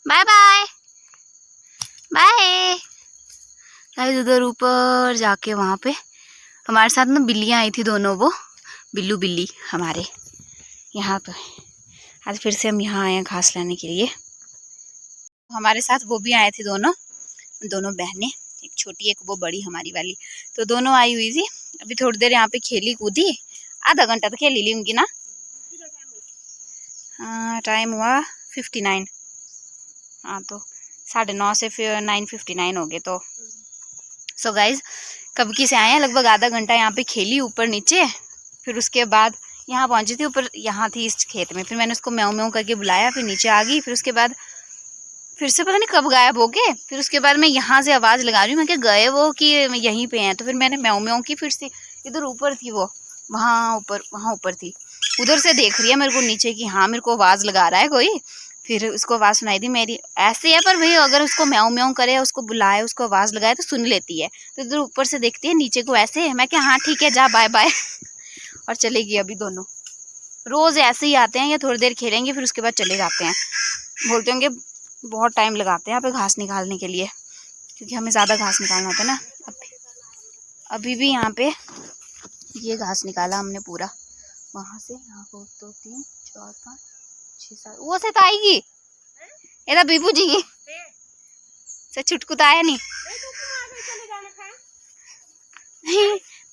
Bye bye bye. Guys उधर ऊपर जाके वहाँ पे हमारे साथ ना बिल्लियाँ आई थी दोनों, वो बिल्लू बिल्ली हमारे यहाँ पे। आज फिर से हम यहाँ आए हैं घास लाने के लिए। हमारे साथ वो भी आए थे दोनों बहनें, एक छोटी एक वो बड़ी हमारी वाली, तो दोनों आई हुई थी। अभी थोड़ी देर यहाँ पे खेली कूदी, आधा घंटा तो खेली ली होंगी ना। टाइम हुआ 59। हाँ तो 9:30 से फिर 9:59 हो गए। तो सो गाइज कब की से आए हैं, लगभग आधा घंटा यहाँ पे खेली ऊपर नीचे। फिर उसके बाद यहाँ पहुँची थी ऊपर, यहाँ थी इस खेत में। फिर मैंने उसको म्याऊं म्याऊं करके बुलाया, फिर नीचे आ गई। फिर उसके बाद फिर से पता नहीं कब गायब हो गए। फिर उसके बाद मैं यहाँ से आवाज़ लगा रही हूँ, मैं क्या गए वो कि यहीं पे हैं। तो फिर मैंने म्याऊं म्याऊं की, फिर से इधर ऊपर थी वो, वहाँ ऊपर थी। उधर से देख रही है मेरे को नीचे कि हाँ मेरे को आवाज़ लगा रहा है कोई। फिर उसको आवाज़ सुनाई दी मेरी, ऐसे है पर भाई अगर उसको म्याऊं म्याऊं करे, उसको बुलाए, उसको आवाज़ लगाए तो सुन लेती है। तो इधर ऊपर से देखती है नीचे को ऐसे है। मैं क्या हाँ ठीक है जा बाय बाय और चलेगी। अभी दोनों रोज़ ऐसे ही आते हैं, या थोड़ी देर खेलेंगे फिर उसके बाद चले जाते हैं। बोलते होंगे बहुत टाइम लगाते हैं यहाँ पे घास निकालने के लिए, क्योंकि हमें ज़्यादा घास निकालना होता है ना। अभी भी यहाँ पे ये घास निकाला हमने पूरा, वहाँ से यहाँ को 2 3 4 5 6 7 वो से तो आएगी ये बीबू जी की से छुटकू तो आया नहीं।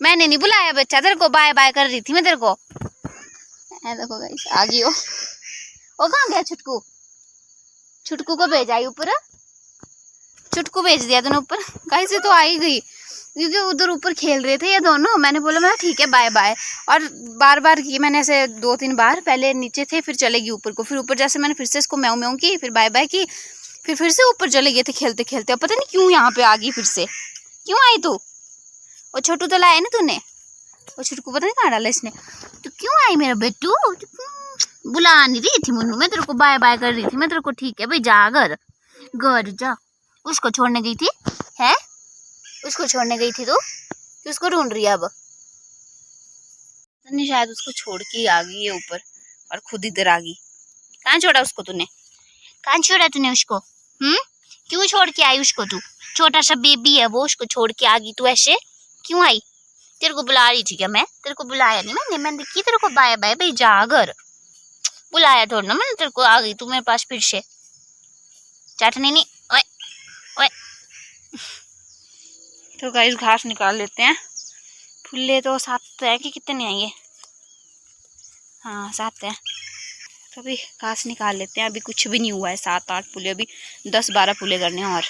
मैंने नहीं बुलाया बच्चा, तेरे को बाय बाय कर रही थी मैं तेरे को। देखो गाइस आ गई हो। वो कहाँ गया छुटकू? छुटकू को भेजा ऊपर, छुटकू भेज दिया दोनों ऊपर। गाइस ये तो आ ही गई, क्योंकि उधर ऊपर खेल रहे थे ये दोनों। मैंने बोला मैं ठीक है बाय बाय, और बार बार की मैंने ऐसे 2 3 बार। पहले नीचे थे फिर चले गई ऊपर को, फिर ऊपर जैसे मैंने फिर से इसको म्याऊं म्याऊं की, फिर बाय बाय की, फिर से ऊपर चले गए थे खेलते खेलते। अब पता नहीं क्यों यहाँ पे आ गई फिर से। क्यों आई तू? वो छोटू तो लाया ना तूने, वो छुटकू पता नहीं कहाँ डाला इसने। तो क्यों आई मेरा बेटू? बुला नहीं रही थी मुन्नू, मैं तेरे को बाय बाय कर रही थी। मैं तेरे को ठीक है भाई जा घर घर जा। उसको छोड़ने गई थी है, उसको छोड़ने गई थी तू कि उसको ढूंढ रही है अब? नहीं शायद उसको छोड़ के आ गई है ऊपर और खुद इधर आ गई। कहाँ छोड़ा उसको तूने? कहाँ छोड़ा तूने उसको? क्यों छोड़ के आई उसको तू? छोटा सा बेबी है वो, उसको छोड़ के आ गई तू ऐसे क्यों आई? तेरे को बुला रही थी क्या मैं? तेरे को बुलाया नहीं मैंने की तेरे को बाय बाय भाई जा घर। बुलाया थोड़ा ना मैंने तेरे को, आ गई तू मेरे पास फिर से। चाटनी नहीं ओए ओए। तो गाइस घास निकाल लेते हैं। फुल्ले तो 7 है कि कितने हैं ये? हाँ 7 है। तो अभी घास निकाल लेते हैं। अभी कुछ भी नहीं हुआ है, 7 8 पुले, अभी 10 12 पुले करने हैं। और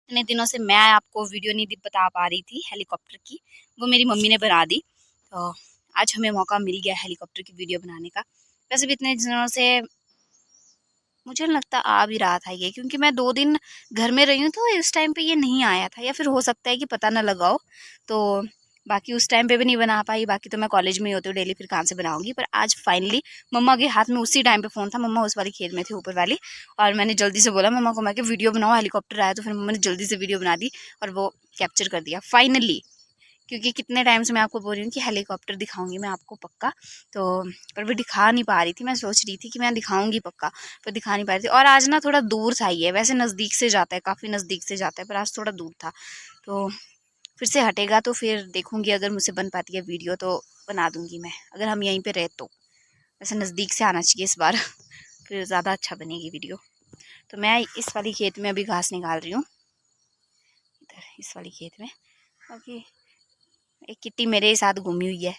इतने दिनों से मैं आपको वीडियो नहीं बता पा रही थी हेलीकॉप्टर की, वो मेरी मम्मी ने बना दी। तो आज हमें मौका मिल गया हेलीकॉप्टर की वीडियो बनाने का। वैसे भी इतने दिनों से मुझे लगता आ भी रहा था ये, क्योंकि मैं 2 दिन घर में रही हूँ, तो इस टाइम पे ये नहीं आया था, या फिर हो सकता है कि पता ना लगाओ। तो बाकी उस टाइम पे भी नहीं बना पाई। बाकी तो मैं कॉलेज में ही होती हूँ डेली, फिर कहाँ से बनाऊंगी। पर आज फाइनली मम्मा के हाथ में उसी टाइम पे फ़ोन था। मम्मा उस वाली खेत में थी ऊपर वाली, और मैंने जल्दी से बोला मम्मा को, मैं कि वीडियो बनाओ, हेलीकॉप्टर आया। तो फिर मम्मा ने जल्दी से वीडियो बना दी और वो कैप्चर कर दिया फाइनली। क्योंकि कितने टाइम से मैं आपको बोल रही हूँ कि हेलीकॉप्टर दिखाऊंगी मैं आपको पक्का, तो पर भी दिखा नहीं पा रही थी। मैं सोच रही थी कि मैं दिखाऊंगी पक्का, पर दिखा नहीं पा रही थी। और आज ना थोड़ा दूर था ये, वैसे नज़दीक से जाता है, काफ़ी नज़दीक से जाता है, पर आज थोड़ा दूर था। तो फिर से हटेगा तो फिर देखूंगी, अगर मुझसे बन पाती है वीडियो तो बना दूंगी मैं, अगर हम यहीं पे रहे तो। वैसे नज़दीक से आना चाहिए इस बार फिर ज़्यादा अच्छा बनेगी वीडियो। तो मैं इस वाली खेत में अभी घास निकाल रही हूँ, इधर इस वाली खेत में। क्योंकि एक किट्टी मेरे साथ घूमी हुई है,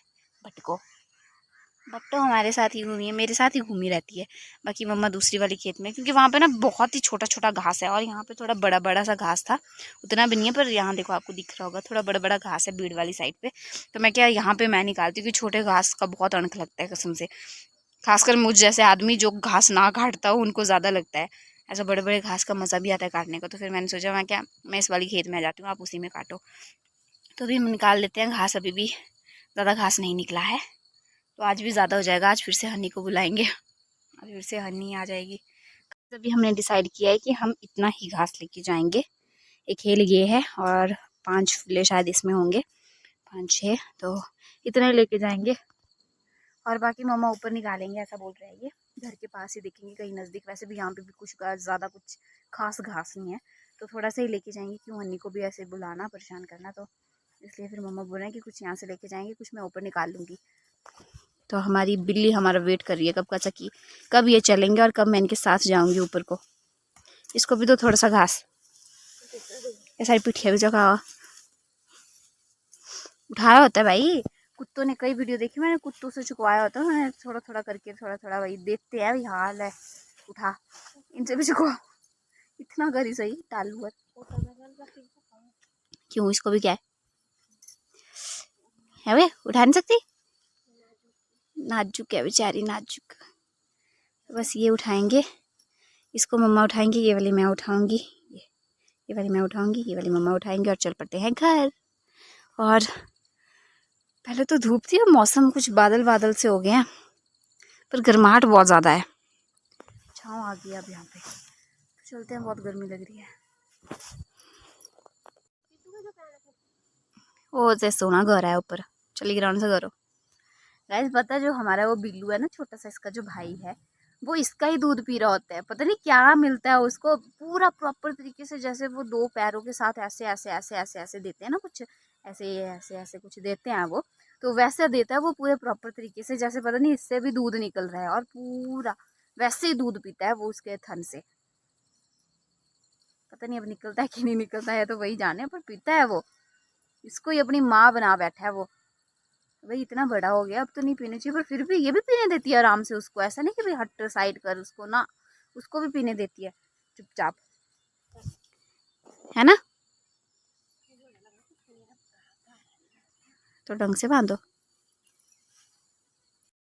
बट्टो हमारे साथ ही घूमी है, मेरे साथ ही घूमी रहती है। बाकी मम्मा दूसरी वाली खेत में, क्योंकि वहाँ पे ना बहुत ही छोटा छोटा घास है, और यहाँ पे थोड़ा बड़ा बड़ा सा घास था। उतना भी नहीं है, पर यहाँ देखो आपको दिख रहा होगा थोड़ा बड़ा बड़ा घास है भीड़ वाली साइड पे। तो मैं क्या यहाँ पे मैं निकालती हूँ, क्योंकि छोटे घास का बहुत अणख लगता है कसम से। खासकर मुझ जैसे आदमी जो घास ना काटता हो उनको ज़्यादा लगता है। ऐसा बड़े बड़े घास का मज़ा भी आता है काटने को। तो फिर मैंने सोचा मैं इस वाली खेत में आ जाती हूँ, आप उसी में काटो। तो अभी हम निकाल लेते हैं घास। अभी भी ज़्यादा घास नहीं निकला है, तो आज भी ज़्यादा हो जाएगा। आज फिर से हनी को बुलाएंगे, आज फिर से हनी आ जाएगी। तभी हमने डिसाइड किया है कि हम इतना ही घास लेके जाएंगे। एक हेल ये है और 5 फुले शायद इसमें होंगे, 5-6, तो इतने लेके जाएंगे। और बाकी मम्मा ऊपर निकालेंगे ऐसा बोल रहे हैं। ये घर के पास ही दिखेंगे कहीं नज़दीक। वैसे भी यहाँ पे भी कुछ ज़्यादा कुछ खास घास नहीं है, तो थोड़ा सा ही लेके जाएंगे। क्यों हनी को भी ऐसे बुलाना परेशान करना, तो इसलिए फिर मम्मा बोल रहे हैं कि कुछ यहाँ से लेके जाएंगे, कुछ मैं ऊपर निकाल लूँगी। तो हमारी बिल्ली हमारा वेट कर रही है कब ये चलेंगे और कब मैं इनके साथ जाऊँगी ऊपर को। इसको भी तो थोड़ा सा घास, ये सारी पिठिया भी जगह उठाया होता है भाई। कुत्तों ने कई वीडियो देखी, मैंने कुत्तों से चुकवाया होता है, मैंने थोड़ा थोड़ा करके थोड़ा वही देखते हैं भाई हाल है, उठा इनसे भी चुकवा। इतना करी सही टालू है। क्यों इसको भी क्या है वे उठा नहीं सकती, नाजुक है बेचारी नाजुक। बस ये उठाएंगे, इसको मम्मा उठाएंगे, ये वाली मैं उठाऊंगी, ये वाली मैं उठाऊंगी, ये वाली मम्मा उठाएंगे और चल पड़ते हैं घर। और पहले तो धूप थी और मौसम कुछ बादल बादल से हो गए हैं, पर गर्माहट बहुत ज़्यादा है। छाँव आ गई अब यहाँ पे, तो चलते हैं, बहुत गर्मी लग रही है। वो जैसे सोना घर है ऊपर, चली ग्राउंड से करो। गाइस पता है जो हमारा वो बिल्लू है ना छोटा सा, इसका जो भाई है वो इसका ही दूध पी रहा होता है। पता नहीं क्या मिलता है उसको, पूरा प्रॉपर तरीके से, जैसे वो 2 पैरों के साथ ऐसे ऐसे ऐसे ऐसे ऐसे देते हैं ना, कुछ ऐसे ऐसे ऐसे कुछ देते हैं वो, तो वैसे देता है वो पूरे प्रॉपर तरीके से, जैसे पता नहीं इससे भी दूध निकल रहा है। और पूरा वैसे ही दूध पीता है वो उसके थन से। पता नहीं अब निकलता है कि नहीं निकलता है, तो वही जाने, पर पीता है वो। इसको ही अपनी माँ बना बैठा है वो। भाई इतना बड़ा हो गया, अब तो नहीं पीने चाहिए, पर फिर भी ये भी पीने देती है आराम से उसको। ऐसा नहीं कि भाई हट साइड कर उसको ना, उसको भी पीने देती है चुपचाप, है ना। तो ढंग से बांधो।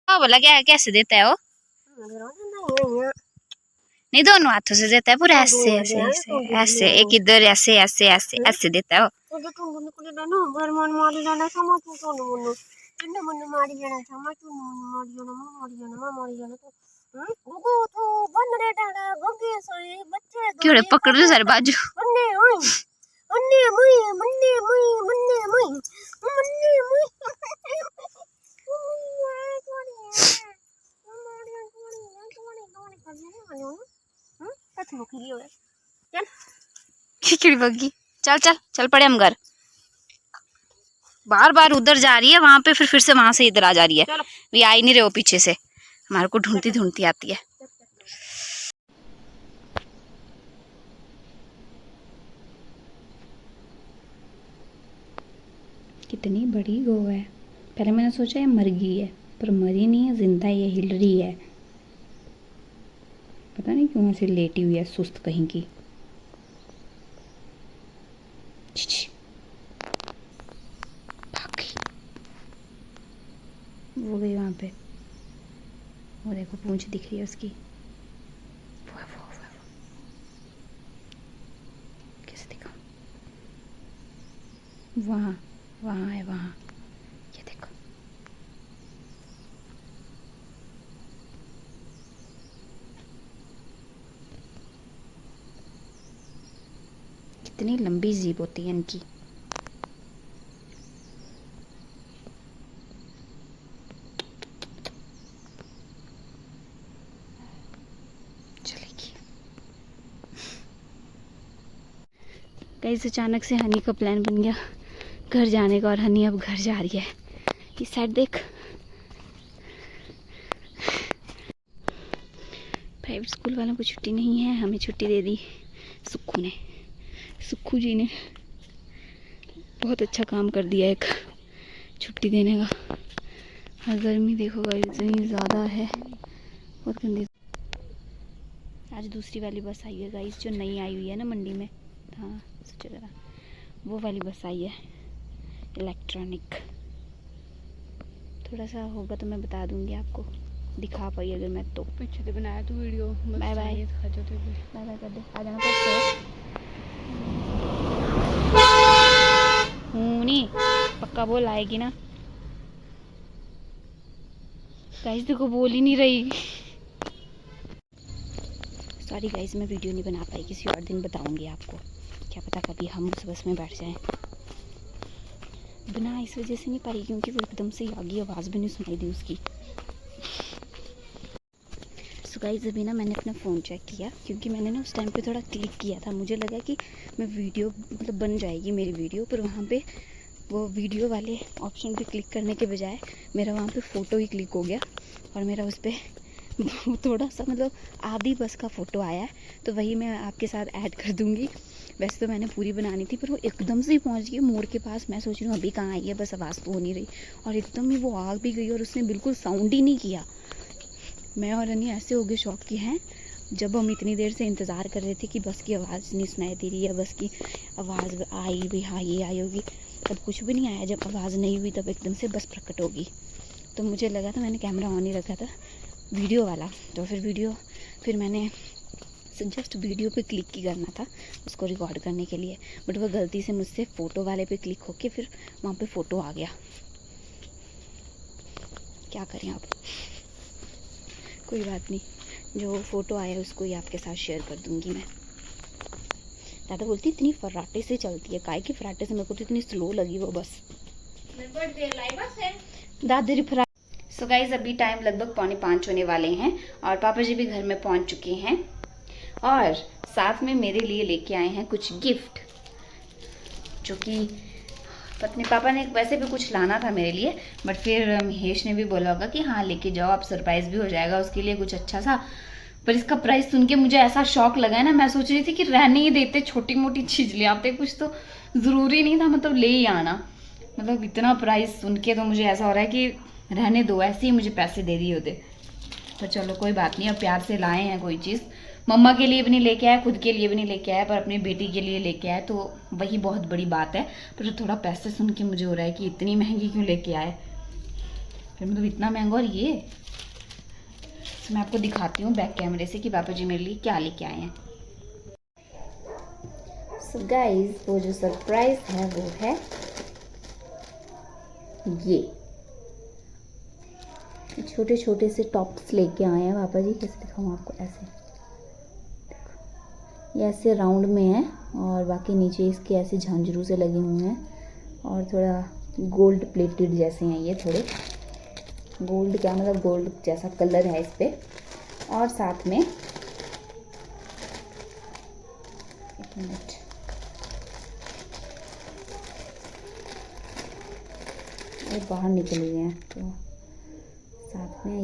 बोला क्या कैसे देता है वो? नहीं दोनों हाथों से देता है, पूरा ऐसे ऐसे ऐसे ऐसे, एक इधर ऐसे ऐसे ऐसे ऐसे देता है वो। क्यों पकड़ लो सर बाजू। खिचड़ी बग्गी, चल चल चल पड़े हम घर। बार बार उधर जा रही है वहां पे, फिर से वहां से इधर आ जा रही है। ये आ ही नहीं रहे वो पीछे से, हमारे को ढूंढती ढूंढती आती है। कितनी बड़ी गौ है। पहले मैंने सोचा ये मर गई है, पर मरी नहीं है, जिंदा ये हिल रही है। पता नहीं क्यों ऐसे लेटी हुई है सुस्त कहीं की। वो गई वहाँ पे, वो देखो पूंछ दिख रही है उसकी। वो कैसे दिखाऊं? वहाँ वहाँ है, वहाँ, ये देखो। कितनी लंबी जीभ होती है इनकी। गाइस अचानक से हनी का प्लान बन गया घर जाने का, और हनी अब घर जा रही है। इस साइड देख, प्राइवेट स्कूल वालों को छुट्टी नहीं है, हमें छुट्टी दे दी सुक्खू ने। सुक्खू जी ने बहुत अच्छा काम कर दिया एक छुट्टी देने का। और गर्मी देखो गाइस इतनी ज़्यादा है, बहुत गंदी। आज दूसरी वाली बस आई है गाइस, जो नई आई हुई है ना मंडी में, हाँ सोचा जरा, वो वाली बस आई है इलेक्ट्रॉनिक। थोड़ा सा होगा तो मैं बता दूंगी आपको, दिखा पाई अगर मैं तो। पीछे से बनाया तो video. Bye bye bye bye कर दे, आ जाना तो। नहीं पक्का बोल आएगी ना। गाइस देखो बोल ही नहीं रही। सॉरी गाइस, मैं वीडियो नहीं बना पाई, किसी और दिन बताऊंगी आपको। क्या पता कभी हम उस बस में बैठ जाएं। बना इस वजह से नहीं पाई क्योंकि वो एकदम से आगे आवाज़ भी नहीं सुनाई दी उसकी। सो गाइस अभी ना मैंने अपना फ़ोन चेक किया क्योंकि मैंने ना उस टाइम पे थोड़ा क्लिक किया था। मुझे लगा कि मैं वीडियो मतलब बन जाएगी मेरी वीडियो, पर वहाँ पे वो वीडियो वाले ऑप्शन पे क्लिक करने के बजाय मेरा वहाँ पे फ़ोटो ही क्लिक हो गया और मेरा उस पर थोड़ा सा मतलब आधी बस का फ़ोटो आया है। तो वही मैं आपके साथ ऐड कर दूँगी। वैसे तो मैंने पूरी बनानी थी पर वो एकदम से ही पहुँच गई मोड़ के पास। मैं सोच रही हूँ अभी कहाँ आई है, बस आवाज़ तो हो नहीं रही और एकदम ही वो आ भी गई और उसने बिल्कुल साउंड ही नहीं किया। मैं और अनी ऐसे हो गए शॉक की हैं। जब हम इतनी देर से इंतज़ार कर रहे थे कि बस की आवाज़ नहीं सुनाई दे रही है, बस की आवाज़ आई भी, हाँ ये आई होगी, तब कुछ भी नहीं आया। जब आवाज़ नहीं हुई तब एकदम से बस प्रकट होगी। तो मुझे लगा था, मैंने कैमरा ऑन ही रखा था वीडियो वाला, तो फिर मैंने जस्ट वीडियो पे क्लिक ही करना था उसको रिकॉर्ड करने के लिए, बट वह गलती से मुझसे फ़ोटो वाले पे क्लिक होके फिर वहाँ पे फ़ोटो आ गया। क्या करें आप, कोई बात नहीं, जो फ़ोटो आया उसको ही आपके साथ शेयर कर दूँगी मैं। दादा बोलती इतनी फर्राटे से चलती है, काय की फर्राटे से, मेरे को तो इतनी स्लो लगी वो बस। दादरी फर्रा। सो गाइस अभी टाइम लगभग 4:45 होने वाले हैं और पापा जी भी घर में पहुंच चुके हैं और साथ में मेरे लिए लेके आए हैं कुछ गिफ्ट, जो कि पत्नी पापा ने वैसे भी कुछ लाना था मेरे लिए, बट फिर महेश ने भी बोला होगा कि हाँ लेके जाओ, आप सरप्राइज भी हो जाएगा उसके लिए कुछ अच्छा सा। पर इसका प्राइस सुन के मुझे ऐसा शौक लगा है ना, मैं सोच रही थी कि रहने ही देते, छोटी मोटी चीज़ ले आते, कुछ तो ज़रूरी नहीं था मतलब ले ही आना। मतलब इतना प्राइस सुन के तो मुझे ऐसा हो रहा है कि रहने दो, ऐसे ही मुझे पैसे दे दिए होते। तो चलो कोई बात नहीं, अब प्यार से लाए हैं कोई चीज़। मम्मा के लिए भी नहीं लेके आया, खुद के लिए भी नहीं लेके आया, पर अपनी बेटी के लिए लेके आया, तो वही बहुत बड़ी बात है। पर थोड़ा पैसे सुन के मुझे हो रहा है कि इतनी महंगी क्यों लेके आए, फिर मतलब इतना महंगा। और ये तो मैं आपको दिखाती हूँ बैक कैमरे से कि पापा जी मेरे लिए क्या लेके आए हैं। सो गाइस वो जो सरप्राइज है वो है ये छोटे छोटे से टॉप्स लेके आए हैं पापा जी। कैसे दिखाऊँ आपको, ऐसे ये ऐसे राउंड में है और बाकी नीचे इसके ऐसे झांझरू से लगे हुए हैं और थोड़ा गोल्ड प्लेटेड जैसे हैं ये, थोड़े गोल्ड क्या मतलब गोल्ड जैसा कलर है इस पे। और साथ में एक मिनट, ये बाहर निकल गए हैं, तो साथ में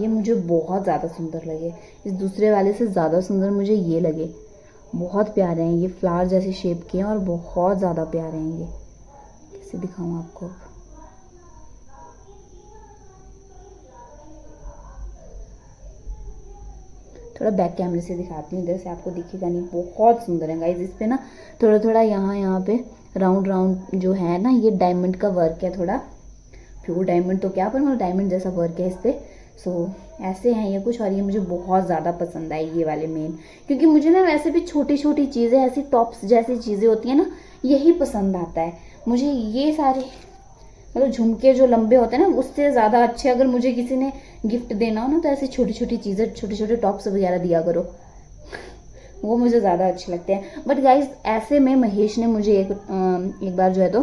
ये मुझे बहुत ज़्यादा सुंदर लगे, इस दूसरे वाले से ज़्यादा सुंदर मुझे ये लगे। बहुत प्यारे हैं ये, फ्लावर जैसे शेप के हैं और बहुत ज़्यादा प्यारे हैं ये। कैसे दिखाऊं आपको, थोड़ा बैक कैमरे से दिखाती हूँ, इधर से आपको दिखेगा नहीं। बहुत सुंदर है गाइस। इस पे ना थोड़ा थोड़ा यहाँ पे राउंड राउंड जो है ना, ये डायमंड का वर्क है, थोड़ा प्योर डायमंड तो क्या, पर मतलब डायमंड जैसा वर्क है इस पे। सो ऐसे हैं ये कुछ, और ये मुझे बहुत ज़्यादा पसंद आई ये वाले मेन, क्योंकि मुझे ना वैसे भी छोटी छोटी चीज़ें, ऐसी टॉप्स जैसी चीज़ें होती हैं ना, यही पसंद आता है मुझे। ये सारे मतलब झुमके जो लंबे होते हैं ना, उससे ज़्यादा अच्छे अगर मुझे किसी ने गिफ्ट देना हो ना, तो ऐसी छोटी छोटी चीज़ें, छोटे छोटे टॉप्स वगैरह दिया करो, वो मुझे ज़्यादा अच्छे लगते हैं। बट गाइज ऐसे में महेश ने मुझे एक बार जो है तो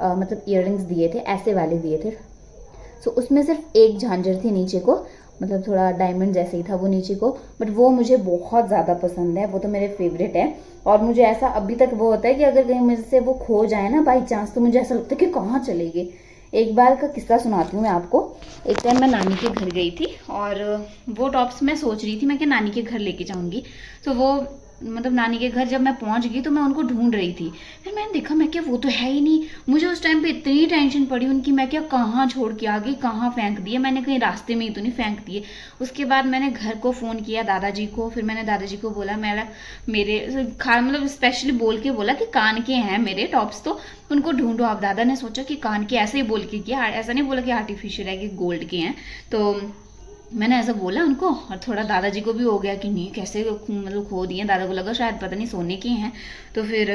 मतलब इयररिंग्स दिए थे, ऐसे वाले दिए थे। सो उसमें सिर्फ एक झांझर थी नीचे को, मतलब थोड़ा डायमंड जैसे ही था वो नीचे को, बट वो मुझे बहुत ज़्यादा पसंद है, वो तो मेरे फेवरेट है। और मुझे ऐसा अभी तक वो होता है कि अगर कहीं मुझे से वो खो जाए ना बाई चांस, तो मुझे ऐसा लगता है कि कहाँ चले गए। एक बार का किस्सा सुनाती हूँ मैं आपको। एक टाइम मैं नानी के घर गई थी और वो टॉप्स मैं सोच रही थी मैं कि नानी के घर लेके जाऊँगी। तो वो मतलब नानी के घर जब मैं पहुंच गई तो मैं उनको ढूंढ रही थी, फिर मैंने देखा मैं क्या वो तो है ही नहीं। मुझे उस टाइम पे इतनी टेंशन पड़ी उनकी, मैं क्या कहाँ छोड़ के आ गई, कहाँ फेंक दिए मैंने, कहीं रास्ते में ही तो नहीं फेंक दिए। उसके बाद मैंने घर को फ़ोन किया दादाजी को, फिर मैंने दादाजी को बोला मेरे मतलब स्पेशली बोल के बोला कि कान के हैं मेरे टॉप्स, तो उनको ढूंढो आप। दादा ने सोचा कि कान के, ऐसे ही बोल के किया, ऐसा नहीं बोला कि आर्टिफिशियल है कि गोल्ड के हैं। तो मैंने ऐसा बोला उनको, और थोड़ा दादाजी को भी हो गया कि नहीं कैसे मतलब खो दिए। दादा को लगा शायद पता नहीं सोने के हैं। तो फिर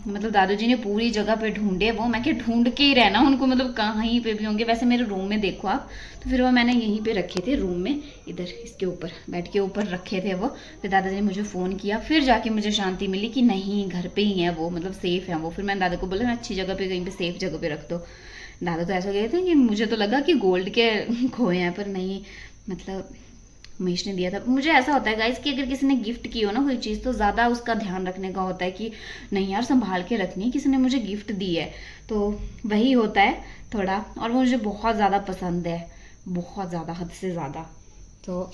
मतलब दादाजी ने पूरी जगह पे ढूंढे वो। मैं क्या ढूंढ के ही रहना उनको, मतलब कहीं पे भी होंगे। वैसे मेरे रूम में देखो आप, तो फिर वो मैंने यहीं पे रखे थे रूम में, इधर इसके ऊपर बेड के ऊपर रखे थे वो। फिर दादाजी ने मुझे फ़ोन किया, फिर जाके मुझे शांति मिली कि नहीं घर पे ही है वो, मतलब सेफ़ है वो। फिर मैंने दादा को बोला मैं अच्छी जगह पे कहीं पे सेफ जगह पे रख दो। दादा तो ऐसा गए थे कि मुझे तो लगा कि गोल्ड के खोए हैं, पर नहीं, मतलब महेश ने दिया था। मुझे ऐसा होता है गाइस कि अगर किसी ने गिफ्ट की हो ना कोई चीज़, तो ज़्यादा उसका ध्यान रखने का होता है कि नहीं यार संभाल के रखनी है, किसी ने मुझे गिफ्ट दी है, तो वही होता है थोड़ा। और वो मुझे बहुत ज़्यादा पसंद है, बहुत ज़्यादा, हद से ज़्यादा। तो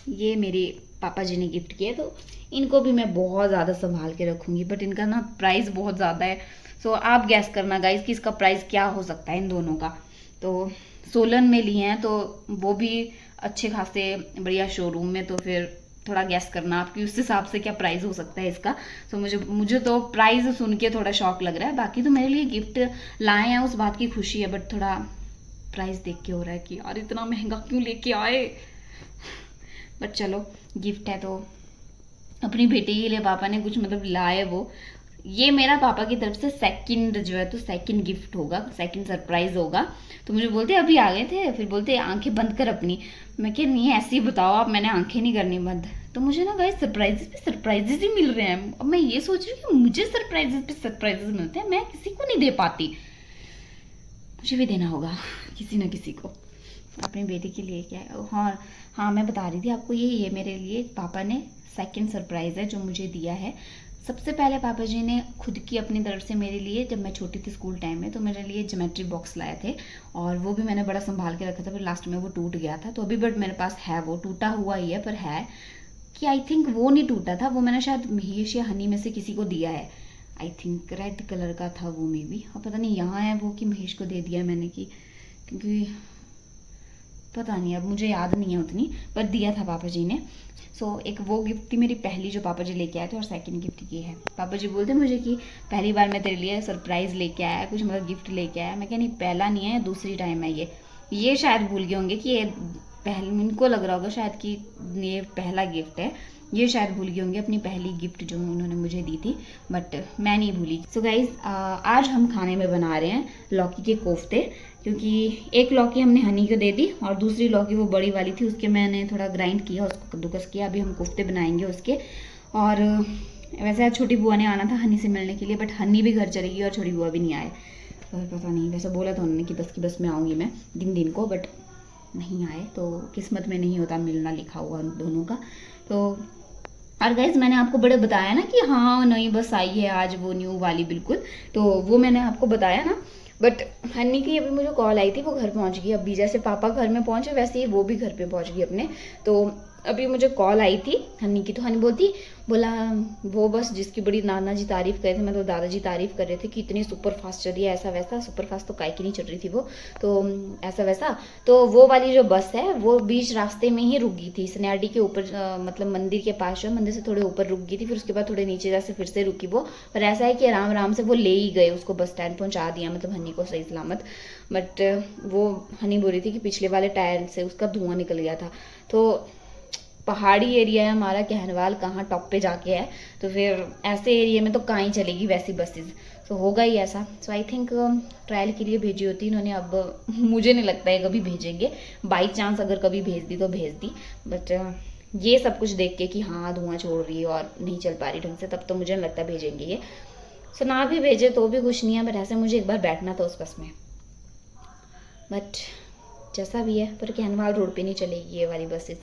ये मेरे पापा जी ने गिफ्ट किया, तो इनको भी मैं बहुत ज़्यादा संभाल के रखूँगी। बट इनका ना प्राइस बहुत ज़्यादा है। सो आप गैस करना गाइस कि इसका प्राइस क्या हो सकता है इन दोनों का। तो सोलन में लिए हैं, तो वो भी अच्छे खासे बढ़िया शोरूम में। तो फिर थोड़ा गैस करना आपकी उस हिसाब से क्या प्राइस हो सकता है इसका। तो मुझे तो प्राइस सुन के थोड़ा शौक लग रहा है। बाकी तो मेरे लिए गिफ्ट लाए हैं उस बात की खुशी है, बट थोड़ा प्राइस देख के हो रहा है कि यार इतना महंगा क्यों लेके आए। बट चलो गिफ्ट है तो अपनी बेटी के लिए पापा ने कुछ मतलब लाए वो। ये मेरा पापा की तरफ से सेकंड जो है, तो सेकंड गिफ्ट होगा, सेकंड सरप्राइज होगा। तो मुझे बोलते अभी आ गए थे, फिर बोलते आंखें बंद कर अपनी। मैं क्या नहीं ऐसे ही बताओ आप, मैंने आंखें नहीं करनी बंद। तो मुझे ना गाइस सरप्राइजेस पे सरप्राइजेस ही मिल रहे हैं। अब मैं ये सोच रही हूँ कि मुझे सरप्राइजेस पे सरप्राइजेस मिलते हैं, मैं किसी को नहीं दे पाती। मुझे भी देना होगा किसी ना किसी को। अपनी बेटी के लिए क्या है। हाँ हाँ, मैं बता रही थी आपको, ये मेरे लिए पापा ने सेकंड सरप्राइज है जो मुझे दिया है। सबसे पहले पापा जी ने खुद की अपनी तरफ से मेरे लिए, जब मैं छोटी थी स्कूल टाइम में, तो मेरे लिए ज्योमेट्री बॉक्स लाए थे। और वो भी मैंने बड़ा संभाल के रखा था, फिर लास्ट में वो टूट गया था। तो अभी बट मेरे पास है, वो टूटा हुआ ही है पर है। कि आई थिंक वो नहीं टूटा था, वो मैंने शायद महेश या हनी में से किसी को दिया है। आई थिंक रेड कलर का था वो मे बी। और पता नहीं यहाँ है वो कि महेश को दे दिया मैंने, कि क्योंकि पता नहीं, अब मुझे याद नहीं है उतनी, पर दिया था पापा जी ने। सो एक वो गिफ्ट थी मेरी पहली जो पापा जी लेके आए थे, और सेकंड गिफ्ट ये है। पापा जी बोलते मुझे कि पहली बार मैं तेरे लिए सरप्राइज लेके आया, कुछ मतलब गिफ्ट लेके आया। मैं क्या नहीं, पहला नहीं है, दूसरी टाइम है ये शायद भूल गए होंगे कि ये इनको लग रहा होगा शायद कि ये पहला गिफ्ट है। ये शायद भूल गए होंगे अपनी पहली गिफ्ट जो उन्होंने मुझे दी थी, बट मैं नहीं भूली। सो गाइज आज हम खाने में बना रहे हैं लौकी के कोफ्ते। क्योंकि एक लौकी हमने हनी को दे दी, और दूसरी लौकी वो बड़ी वाली थी, उसके मैंने थोड़ा ग्राइंड किया, उसको कद्दूकस किया। अभी हम कोफ्ते बनाएंगे उसके। और वैसे आज छोटी बुआ ने आना था हनी से मिलने के लिए, बट हनी भी घर चली गई और छोटी बुआ भी नहीं आए। और पता नहीं, वैसे बोला था उन्होंने कि बस की बस में आऊँगी मैं दिन को, बट नहीं आए। तो किस्मत में नहीं होता मिलना, लिखा हुआ उन दोनों का। तो और गाइज मैंने आपको बड़े बताया ना कि हाँ नई बस आई है आज, वो न्यू वाली बिल्कुल। तो वो मैंने आपको बताया ना। बट हनी की अभी मुझे कॉल आई थी, वो घर पहुंच गई। अभी जैसे पापा घर में पहुंचे वैसे ही वो भी घर पे पहुंच गई अपने। तो अभी मुझे कॉल आई थी हनी की, तो हनी बोला वो बस जिसकी बड़ी नाना जी तारीफ कर रहे थे, मतलब दादाजी तारीफ कर रहे थे कि इतनी सुपर फास्ट चली है, ऐसा वैसा। सुपर फास्ट तो काय की नहीं चल रही थी वो, तो ऐसा वैसा। तो वो वाली जो बस है वो बीच रास्ते में ही रुक गई थी, सन्याडी के ऊपर, मतलब मंदिर के पास, जो मंदिर से थोड़े ऊपर रुक गई थी। फिर उसके बाद थोड़े नीचे जैसे फिर से रुकी वो। पर ऐसा है कि आराम आराम से वो ले ही गए उसको, बस स्टैंड पहुंचा दिया, मतलब हनी को सही सलामत। बट वो हनी बोल रही थी कि पिछले वाले टायर से उसका धुआं निकल गया था। तो पहाड़ी एरिया है हमारा, कहनवाल कहाँ टॉप पे जाके है, तो फिर ऐसे एरिया में तो कहाँ ही चलेगी वैसी बसेस। तो होगा ही ऐसा। सो आई थिंक ट्रायल के लिए भेजी होती इन्होंने, अब मुझे नहीं लगता है कभी भेजेंगे। बाई चांस अगर कभी भेज दी तो भेज दी, बट ये सब कुछ देख के कि हाँ धुआं छोड़ रही है और नहीं चल पा रही ढंग से, तब तो मुझे नहीं लगता भेजेंगे ये। सो ना भी भेजे तो भी कुछ नहीं है, बट ऐसे मुझे एक बार बैठना था उस बस में। बट जैसा भी है, पर कहनवाल रोड पे नहीं चलेगी ये वाली बसेस,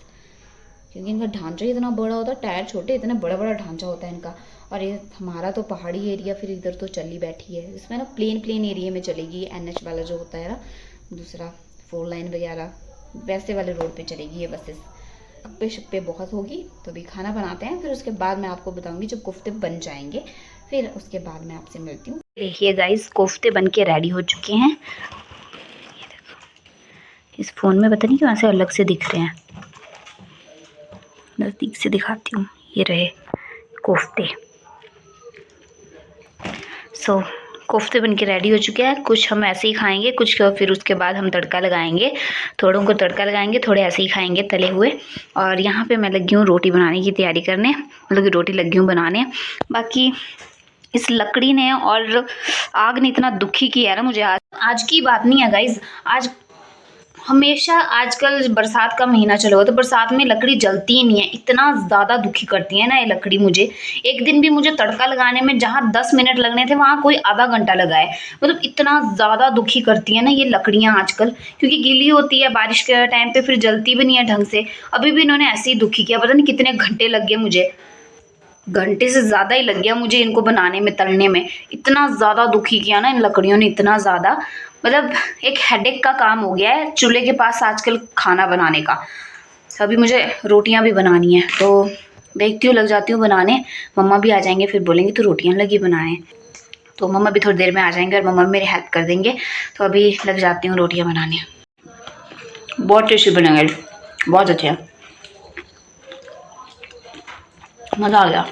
क्योंकि इनका ढांचा ही इतना बड़ा होता है, टायर छोटे, इतना बड़ा बड़ा ढांचा होता है इनका। और ये हमारा तो पहाड़ी एरिया फिर इधर तो चली बैठी है, इसमें ना प्लेन एरिया में चलेगी। NH वाला जो होता है ना, दूसरा 4 लाइन वगैरह, वैसे वाले रोड पे चलेगी ये बसेस। अप्पे शप्पे बहुत होगी। तो अभी खाना बनाते हैं, फिर उसके बाद मैं आपको बताऊंगी जब कोफ्ते बन जाएंगे, फिर उसके बाद मैं आपसे मिलती हूँ। देखिए गाइस, कोफ्ते बन के रेडी हो चुके हैं। इस फ़ोन में पता नहीं क्यों ऐसे अलग से दिख रहे हैं, नज़दीक से दिखाती हूँ। ये रहे कोफ्ते। सो कोफ्ते बनके रेडी हो चुके हैं। कुछ हम ऐसे ही खाएंगे, कुछ फिर उसके बाद हम तड़का लगाएंगे। थोड़ों को तड़का लगाएंगे, थोड़े ऐसे ही खाएंगे तले हुए। और यहाँ पे मैं लगी हूँ रोटी बनाने की तैयारी करने, मतलब कि रोटी लगी हूँ बनाने। बाकी इस लकड़ी ने और आग ने इतना दुखी किया है ना मुझे। आज की बात नहीं है गाइज, आज हमेशा आजकल बरसात का महीना चला हुआ तो बरसात में लकड़ी जलती ही नहीं है, इतना ज़्यादा दुखी करती है ना ये लकड़ी मुझे। एक दिन भी मुझे तड़का लगाने में जहाँ 10 मिनट लगने थे वहाँ कोई आधा घंटा लगा है। मतलब इतना ज़्यादा दुखी करती है ना ये लकड़ियाँ आजकल, क्योंकि गीली होती है बारिश के टाइम पे, फिर जलती भी नहीं है ढंग से। अभी भी इन्होंने ऐसे ही दुखी किया, पता नहीं कितने घंटे लग गए मुझे, घंटे से ज़्यादा ही लग गया मुझे इनको बनाने में, तलने में। इतना ज़्यादा दुखी किया ना इन लकड़ियों ने, इतना ज़्यादा, मतलब एक हेडेक का काम हो गया है चूल्हे के पास आजकल खाना बनाने का। अभी मुझे रोटियां भी बनानी है तो देखती हूँ, लग जाती हूँ बनाने। मम्मा भी आ जाएंगे, फिर बोलेंगे तो रोटियां लगी बनाने, तो मम्मा भी थोड़ी देर में आ जाएंगे और मम्मा भी मेरी हेल्प कर देंगे। तो अभी लग जाती हूँ रोटियाँ बनाने। बहुत टेस्टी बनेंगे, बहुत अच्छे, मज़ा आ गया।